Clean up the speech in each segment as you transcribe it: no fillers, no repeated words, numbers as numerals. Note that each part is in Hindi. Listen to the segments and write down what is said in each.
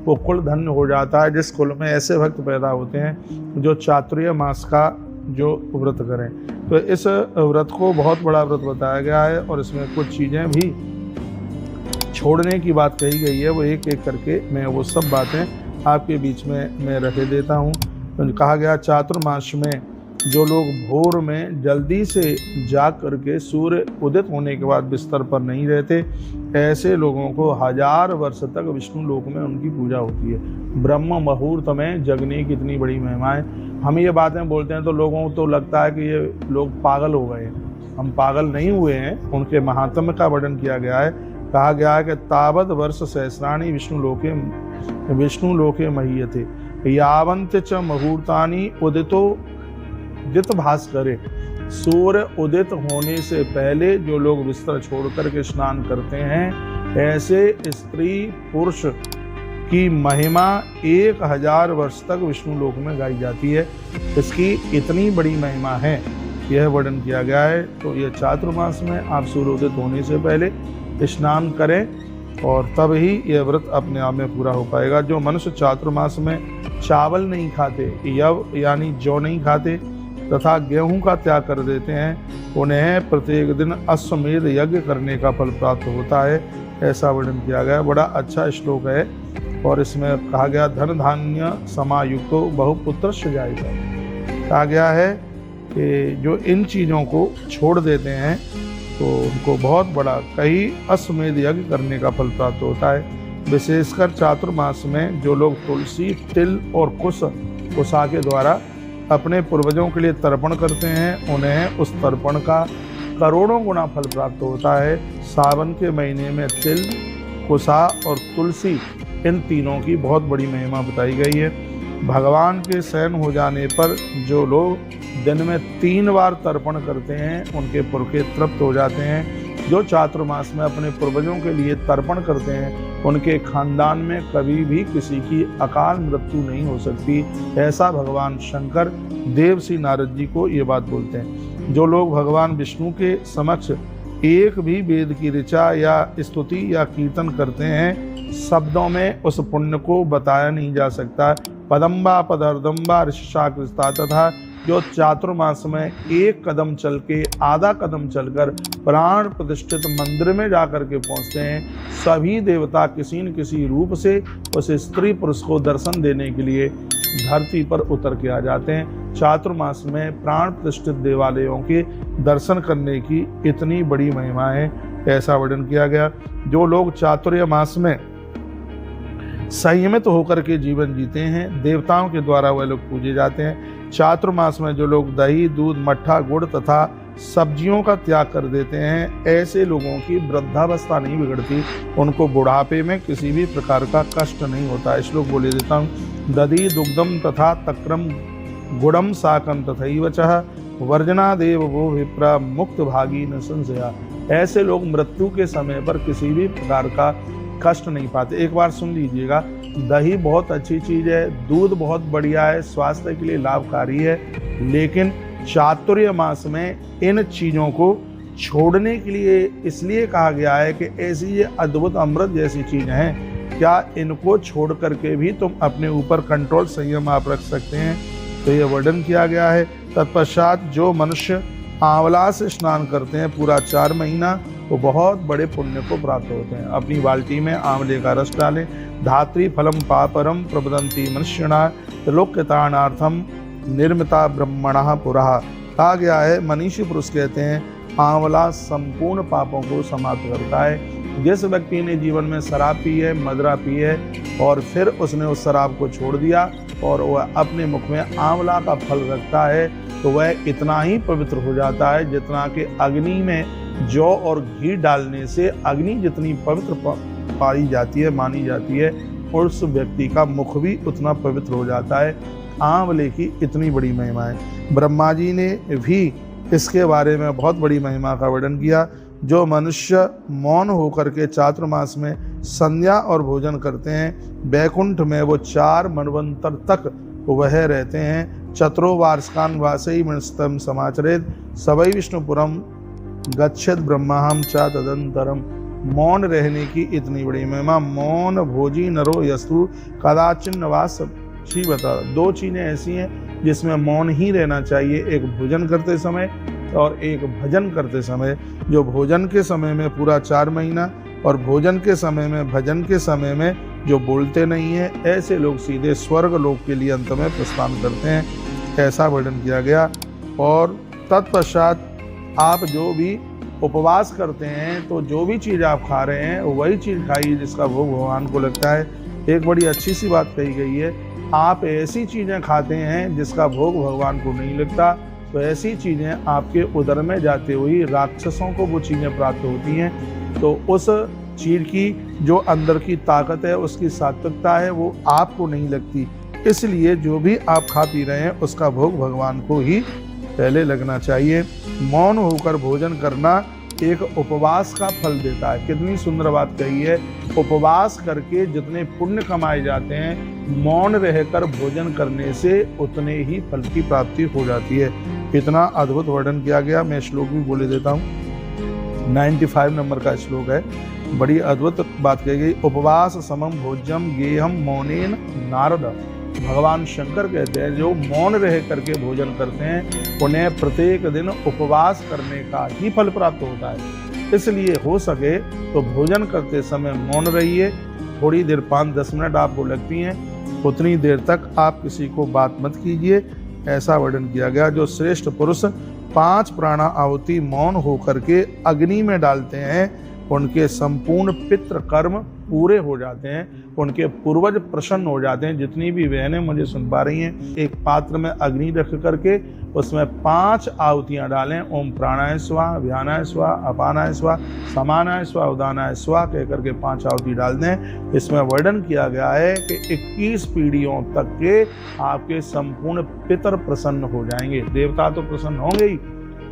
वो कुल धन्य हो जाता है, जिस कुल में ऐसे भक्त पैदा होते हैं जो चातुर्य मास का जो व्रत करें। तो इस व्रत को बहुत बड़ा व्रत बताया गया है और इसमें कुछ चीज़ें भी छोड़ने की बात कही गई है। वो एक एक करके मैं वो सब बातें आपके बीच में मैं रख देता हूँ। तो कहा गया चातुर्मास में जो लोग भोर में जल्दी से जाग करके सूर्य उदित होने के बाद बिस्तर पर नहीं रहते, ऐसे लोगों को 1000 वर्ष तक विष्णु लोक में उनकी पूजा होती है। ब्रह्म मुहूर्त में जगने की इतनी बड़ी महिमा है। हम ये बातें बोलते हैं तो लोगों को तो लगता है कि ये लोग पागल हो गए हैं। हम पागल नहीं हुए हैं, उनके महात्म्य का वर्णन किया गया है। कहा गया है कि तावत वर्ष सहस्राणि विष्णु लोके महीयते यावंत च मुहूर्तानि उदितो जित भास्करे। सूर्य उदित होने से पहले जो लोग बिस्तर छोड़ करके स्नान करते हैं, ऐसे स्त्री पुरुष की महिमा 1000 वर्ष तक विष्णु लोक में गाई जाती है। इसकी इतनी बड़ी महिमा है, यह वर्णन किया गया है। तो यह चातुर्मास में आप सूर्य उदित होने से पहले स्नान करें और तब ही यह व्रत अपने आप में पूरा हो पाएगा। जो मनुष्य चातुर्मास में चावल नहीं खाते, यव यानी जौ नहीं खाते तथा गेहूं का त्याग कर देते हैं, उन्हें प्रत्येक दिन अश्वमेध यज्ञ करने का फल प्राप्त होता है, ऐसा वर्णन किया गया। बड़ा अच्छा श्लोक है और इसमें कहा गया धन धान्य समायुक्तो बहुपुत्र जाएगा। कहा गया है कि जो इन चीज़ों को छोड़ देते हैं तो उनको बहुत बड़ा कई अश्वमेध यज्ञ करने का फल प्राप्त होता है। विशेषकर चातुर्मास में जो लोग तुलसी, तिल और कुसा के द्वारा अपने पूर्वजों के लिए तर्पण करते हैं, उन्हें उस तर्पण का करोड़ों गुना फल प्राप्त होता है। सावन के महीने में तिल, कुसा और तुलसी, इन तीनों की बहुत बड़ी महिमा बताई गई है। भगवान के शयन हो जाने पर जो लोग दिन में 3 बार तर्पण करते हैं, उनके पुरखे तृप्त हो जाते हैं। जो चातुर्मास में अपने पूर्वजों के लिए तर्पण करते हैं, उनके खानदान में कभी भी किसी की अकाल मृत्यु नहीं हो सकती, ऐसा भगवान शंकर देवर्षि नारद जी को ये बात बोलते हैं। जो लोग भगवान विष्णु के समक्ष एक भी वेद की ऋचा या स्तुति या कीर्तन करते हैं, शब्दों में उस पुण्य को बताया नहीं जा सकता। पदम्बा पदर्दम्बा ऋषिशाकृस्ता तथा जो चातुर्मास में एक कदम चल के, आधा कदम चलकर प्राण प्रतिष्ठित मंदिर में जाकर के पहुंचते हैं, सभी देवता किसी न किसी रूप से उस स्त्री पुरुष को दर्शन देने के लिए धरती पर उतर के आ जाते हैं। चातुर्मास में प्राण प्रतिष्ठित देवालयों के दर्शन करने की इतनी बड़ी महिमा है, ऐसा वर्णन किया गया। जो लोग चातुर्य मास में संयमित होकर के जीवन जीते हैं, देवताओं के द्वारा वह लोग पूजे जाते हैं। चातुर्मास में जो लोग दही, दूध, मट्ठा, गुड़ तथा सब्जियों का त्याग कर देते हैं, ऐसे लोगों की वृद्धावस्था नहीं बिगड़ती, उनको बुढ़ापे में किसी भी प्रकार का कष्ट नहीं होता है। श्लोक बोले देता हूँ। दधि दुग्धम तथा तक्रम गुड़म साकम तथैव चः वर्जनादेव वो विप्रा मुक्त भागी न संशया। ऐसे लोग मृत्यु के समय पर किसी भी प्रकार का कष्ट नहीं पाते। एक बार सुन लीजिएगा, दही बहुत अच्छी चीज़ है, दूध बहुत बढ़िया है, स्वास्थ्य के लिए लाभकारी है, लेकिन चातुर्य मास में इन चीज़ों को छोड़ने के लिए इसलिए कहा गया है कि ऐसी ये अद्भुत अमृत जैसी चीज़ हैं, क्या इनको छोड़ करके भी तुम अपने ऊपर कंट्रोल, संयम आप रख सकते हैं? तो ये वर्णन किया गया है। तत्पश्चात जो मनुष्य आंवला से स्नान करते हैं पूरा 4 महीना, वो बहुत बड़े पुण्य को प्राप्त होते हैं। अपनी बाल्टी में आंवले का रस डालें। धात्री फलम पापरम प्रबदंती मनुष्यणा त्रिलोक्यतारणार्थम निर्मिता ब्रह्मणः पुरः। कहा गया है, मनीषी पुरुष कहते हैं आंवला संपूर्ण पापों को समाप्त करता है। जिस व्यक्ति ने जीवन में शराब पी है, मदिरा पी है और फिर उसने उस शराब को छोड़ दिया और वह अपने मुख में आंवला का फल रखता है, तो वह इतना ही पवित्र हो जाता है जितना कि अग्नि में जौ और घी डालने से अग्नि जितनी पवित्र पाई जाती है, मानी जाती है, उस व्यक्ति का मुख भी उतना पवित्र हो जाता है। आंवले की इतनी बड़ी महिमा है। ब्रह्मा जी ने भी इसके बारे में बहुत बड़ी महिमा का वर्णन किया। जो मनुष्य मौन होकर के चातुर्मास में संध्या और भोजन करते हैं, बैकुंठ में वो 4 मनवंतर तक वह रहते हैं। चतुरो वार्षकान वासई मनस्तम समाचरेत सवै विष्णुपुरम गच्छेद ब्रह्माहम च तदंतरम। मौन रहने की इतनी बड़ी महिमा। मौन भोजी नरो यस्तु कदाचिन नवास बता। दो चीज़ें ऐसी हैं जिसमें मौन ही रहना चाहिए, एक भोजन करते समय और एक भजन करते समय। जो भोजन के समय में पूरा 4 महीना और भोजन के समय में भजन के समय में जो बोलते नहीं हैं, ऐसे लोग सीधे स्वर्ग लोक के लिए अंत में प्रस्थान करते हैं, ऐसा वर्णन किया गया। और तत्पश्चात आप जो भी उपवास करते हैं तो जो भी चीज़ आप खा रहे हैं वही चीज़ खाइए जिसका भोग भगवान को लगता है। एक बड़ी अच्छी सी बात कही गई है, आप ऐसी चीज़ें खाते हैं जिसका भोग भगवान को नहीं लगता, तो ऐसी चीज़ें आपके उदर में जाते हुए राक्षसों को वो चीज़ें प्राप्त होती हैं। तो उस चीज़ की जो अंदर की ताकत है, उसकी सात्विकता है, वो आपको नहीं लगती। इसलिए जो भी आप खा पी रहे हैं उसका भोग भगवान को ही पहले लगना चाहिए। मौन होकर भोजन करना एक उपवास का फल देता है। कितनी सुंदर बात कही है। उपवास करके जितने पुण्य कमाए जाते हैं, मौन रहकर भोजन करने से उतने ही फल की प्राप्ति हो जाती है। इतना अद्भुत वर्णन किया गया। मैं श्लोक भी बोले देता हूँ। 95 नंबर का श्लोक है। बड़ी अद्भुत बात कही गई। उपवास समम भोज्यम गेहम मौनेन नारद। भगवान शंकर कहते हैं जो मौन रह करके भोजन करते हैं उन्हें प्रत्येक दिन उपवास करने का ही फल प्राप्त होता है। इसलिए हो सके तो भोजन करते समय मौन रहिए। थोड़ी देर 5-10 मिनट आपको लगती हैं, उतनी देर तक आप किसी को बात मत कीजिए, ऐसा वर्णन किया गया। जो श्रेष्ठ पुरुष 5 प्राणा आहुति मौन होकर के अग्नि में डालते हैं, उनके संपूर्ण पितृ कर्म पूरे हो जाते हैं, उनके पूर्वज प्रसन्न हो जाते हैं। जितनी भी बहनें मुझे सुन पा रही हैं, एक पात्र में अग्नि रख करके उसमें 5 आहुतियाँ डालें। ओम प्राणाय स्वाहा, व्यानाय स्वाहा, अपानाय स्वाहा, समानाय स्वाहा, उदानाय स्वाहा कह करके 5 आहुति डाल दें। इसमें वर्णन किया गया है कि 21 पीढ़ियों तक के आपके संपूर्ण पितर प्रसन्न हो जाएंगे। देवता तो प्रसन्न होंगे ही,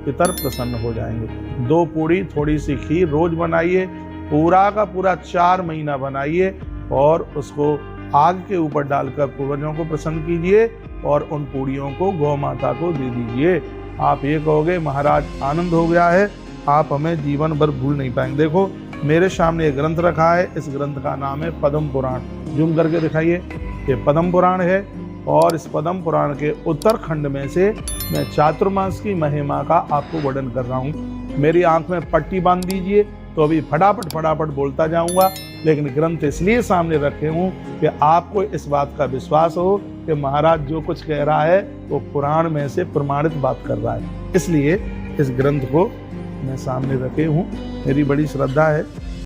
पितर प्रसन्न हो जाएंगे। 2 पूड़ी थोड़ी सी खीर रोज बनाइए, पूरा का पूरा 4 महीना बनाइए और उसको आग के ऊपर डालकर पूर्वजों को प्रसन्न कीजिए और उन पूड़ियों को गौ माता को दे दीजिए। आप ये कहोगे महाराज आनंद हो गया है, आप हमें जीवन भर भूल नहीं पाएंगे। देखो मेरे सामने एक ग्रंथ रखा है, इस ग्रंथ का नाम है पद्म पुराण। जूम करके दिखाइए, ये पद्म पुराण है। और इस पद्म पुराण के उत्तरखंड में से मैं चातुर्मास की महिमा का आपको वर्णन कर रहा हूँ। मेरी आंख में पट्टी बांध दीजिए तो अभी फटाफट बोलता जाऊंगा, लेकिन ग्रंथ इसलिए सामने रखे हूँ कि आपको इस बात का विश्वास हो कि महाराज जो कुछ कह रहा है वो पुराण में से प्रमाणित बात कर रहा है। इसलिए इस ग्रंथ को मैं सामने रखे हूँ। मेरी बड़ी श्रद्धा है